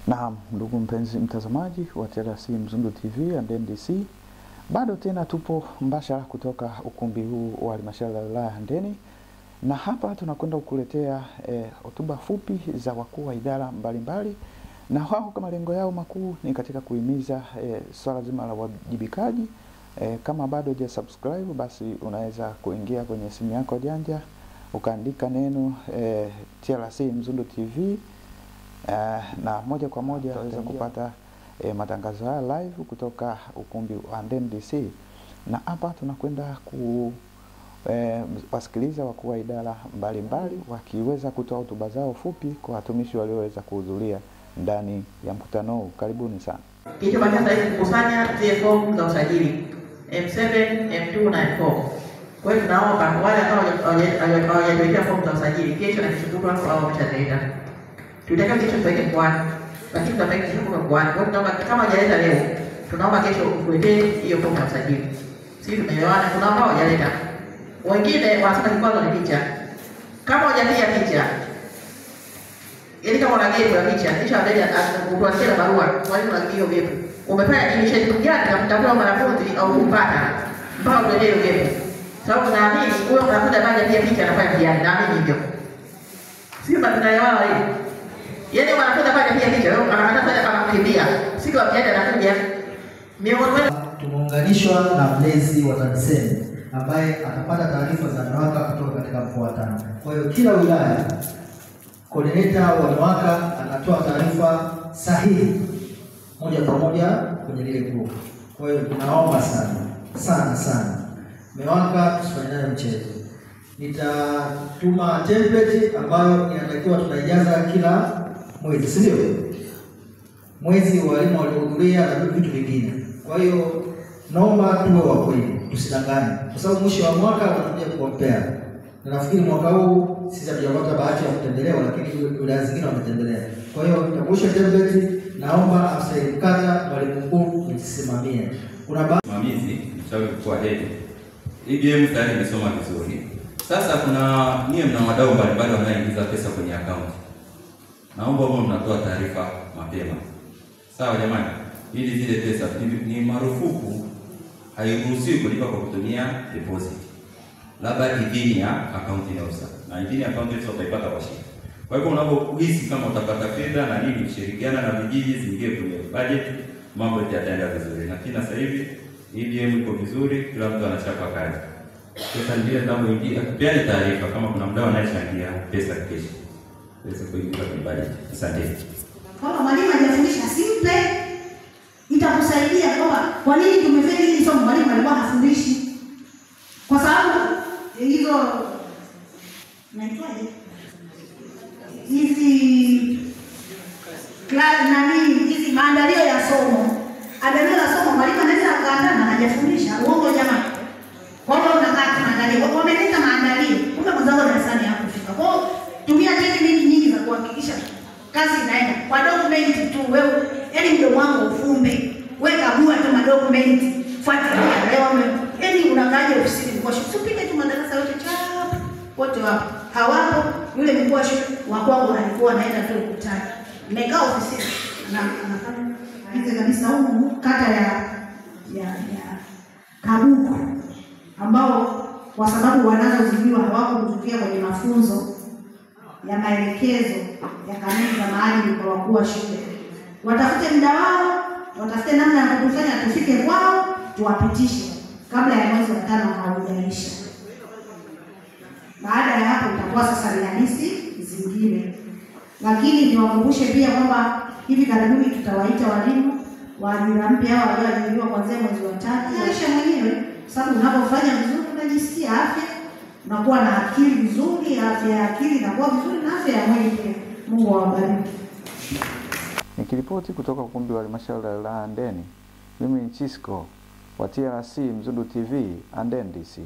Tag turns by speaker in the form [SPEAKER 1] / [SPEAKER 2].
[SPEAKER 1] Naam, ndugu mpenzi mtazamaji wa TRC Mzundu TV and NDC, bado tena tupo mbashara kutoka ukumbi huu wa halmashauri ya wilaya Handeni, na hapa tunakwenda kukuletea hotuba fupi za wakuu wa idara mbalimbali, na wao kama lengo yao makuu ni katika kuhimiza swala zima la wajibikaji. Kama bado hujasubscribe, basi unaweza kuingia kwenye simu yako janja ukaandika neno TRC Mzundu TV, na moja kwa moja utaweza kupata matangazo haya live kutoka ukumbi wa NDC. Na hapa tunakwenda wasikiliza wakuu wa idara mbalimbali wakiweza kutoa hotuba zao fupi kwa watumishi walioweza kuhudhuria ndani ya mkutano huu. Karibuni sana.
[SPEAKER 2] Kilichobakia sasa hivi kukusanya zile fomu za usajili M7, M2 na M4. Kwa hiyo tunaomba wale ambao hawajaweka fomu za usajili kesho na kesho kutwa au wameshaleta, tutaka kesho tuweke mkoani, lakini tutapeleka kesho kwa mkoani. Kwa hiyo tunaomba kama hajaleta leo, tunaomba kesho utuletee hiyo fomu ya usajili. Sisi tumeelewana, kuna ambao hawajaleta. Wengine wanasema kikwazo ni picha. Kama hujapiga picha, ili kama una gepu ya picha, kisha mbele utaandika barua kwa hiyo na hiyo gepu. Umefanya initiative gani na mtakuwa mwanafunzi au kupata mpaka utoe hiyo gepu. Sababu naamini huyo mwanafunzi ambaye pia picha anafanya mtihani, naamini hivyo. Sio tunaelewana hivi. Yeye mwanafunzi ambaye pia picha, leo anataka kama kukimbia. Siku ya mtihani anakuja.
[SPEAKER 3] Tumeunganishwa na mlezi wa TAMISEMI ambaye atapata taarifa za NEWAKA kutoka katika mkoa wa Tanga. Kwa hiyo kila wilaya coordinator wa NEWAKA anatoa taarifa sahihi moja kwa moja kwenye lile group. Kwa hiyo tunaomba sana NEWAKA tusifanye mchezo. Nitatuma template ambayo inatakiwa tunaijaza kila mwezi, si ndio? Mwezi walimu walihudhuria na vitu vingine. Kwa hiyo naomba tuwe wa kweli, tusidanganye. Kwa sababu mwisho wa mwaka wanakuja kukompea. Na nafikiri mwaka huu sisi hatujapata bahati ya kutembelewa, lakini wilaya zingine wametembelea. Kwa hiyo nitakuosha template, naomba afisa kata mwalimu mkuu nisimamie. Kuna
[SPEAKER 4] msimamizi mshauri kwa hedi. IBM tayari imesoma vizuri. Sasa kuna mna wadau mbalimbali wanaoingiza pesa kwenye account. Naomba wao mnatoa taarifa mapema. Sawa jamani? Ili zile pesa ni marufuku, hairuhusiwi kulipa kwa kutumia deposit. Labda idhini ya account officer. Na idhini ya account officer utaipata kwa shida. Kwa hivyo unapohisi kama utapata fedha na nini, kushirikiana na vijiji zingie kwenye budget, mambo yataenda vizuri. Lakini sasa hivi IBM iko vizuri, kila mtu anachapa kazi. Sasa ndio ndio ingia, peani taarifa kama kuna mdau anayechangia pesa kesho. Pesa kuingia kwenye budget. Asante.
[SPEAKER 5] Kama mwalimu hajafundisha simple, itakusaidia kwa nini tumefeli hili somo mwalimu alikuwa hafundishi. Kwa sababu hizo naitwaje? Hizi hizi maandalio ya somo. Maandalio ya somo mwalimu anaweza akaandaa na hajafundisha. Uongo jamani. Kwa hiyo unakaa maandalio. Wameleta maandalio. Kumbe mwanzo darasani hakufika. Kwa hiyo tumia tekniki nyingi za kuhakikisha kazi inaenda. Kwa document tu wewe, yaani mdomo wangu ufumbe. Wewe kagua tu madocument, fuatilia leo. Yaani unakaje ofisini kwa shule. Usipite tu madarasa yote chap. Wote wapo. Hawapo. Yule mkuu wa shule wa kwangu alikuwa anaenda tu ukutani. Nimekaa ofisini na anafanya hizo kabisa huko kata ya Kabuku, ambao kwa sababu wanazozidiwa hawako kutukia kwenye mafunzo ya maelekezo ya kanuni za maadili kwa wakuu wa shule. Watafute muda wao, watafute namna ya kutufanya tufike kwao, tuwapitishe kabla ya mwezi wa 5 haujaisha. Baada ya hapo itakuwa sasa riadisi zingine. Lakini niwakumbushe pia kwamba hivi karibuni tutawaita walimu wa ajira mpya hao walioajiriwa kuanzia mwezi wa 3. Maisha mwenyewe, sababu unapofanya vizuri unajisikia afya, unakuwa na akili vizuri, afya ya akili inakuwa vizuri na afya ya mwili pia. Mungu awabariki.
[SPEAKER 1] Nikiripoti kutoka ukumbi wa halmashauri ya wilaya Handeni, mimi ni Chisco wa TRC Mzundu TV and NDC.